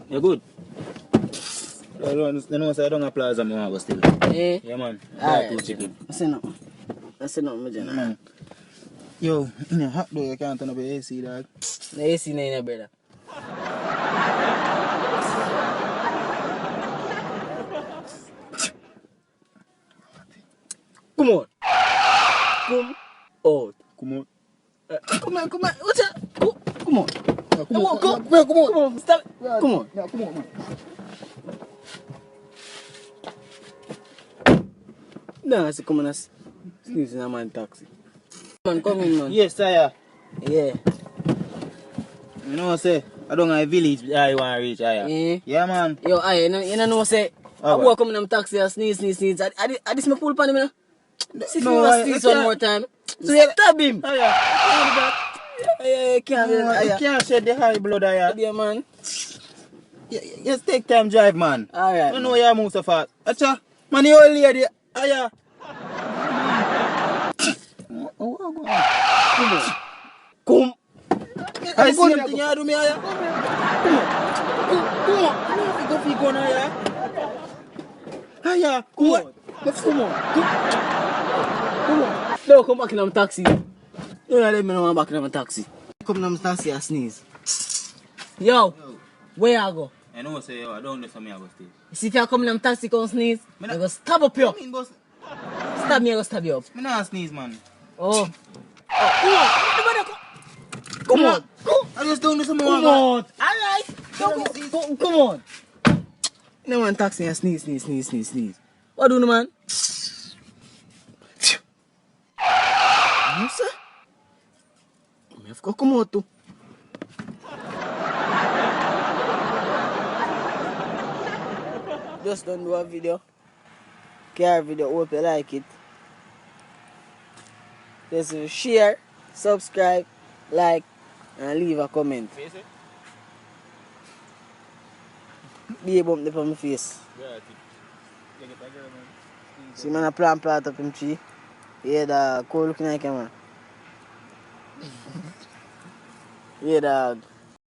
You good? You know, so I don't have plaza, I go still. Eh? Yeah, man. Alright. Two chicken. I say no. I say no, my general. Man. Yo, in a hot though, you can't turn up the AC, dog. The AC in your brother. Come on. Come out. Come on. Come on. What's that? Come on. Yeah, come on. Come Yeah, come on. Come on. Stop. Come on. Yeah, come on, man. No, I say come on. Sneeze in a man taxi. Man, come in, man. Yes, sir. Yeah. You know what I say? I don't have a village I want to reach. Eh? Yeah, man. Yo, you know what say? I walk come in them taxi and sneeze. I this my full pan, man. See if you want to sneeze one more time. So you stab him. Yeah, You can't shed the high blood, Yeah, man. Just take time drive, man. Alright. You know you move so fast. Acha, man, you old lady. Aya. Come. I see something you do me, aya. Come on. Go for gun, aya. Aya, come on. Let's come on. Come on. No, come back in my taxi. You let me know I'm back in my taxi. Come in my taxi and sneeze. Yo, where I go? I know say yo, I don't know me I go stay. See if you come in my taxi come sneeze, I go stab up you. Stab me, I go stab you up. Me not sneeze, man. Oh. Come on. I just don't know some more. Come on. Alright. Come on. No man taxi and sneeze. What do you man? You say? I have to come out too. Just don't do a video. Care video, hope you like it. Just share, subscribe, like, and leave a comment. Be a bump on my face. See man a plant up in tree. Yeah, the cool looking like a man. Yeah, dog.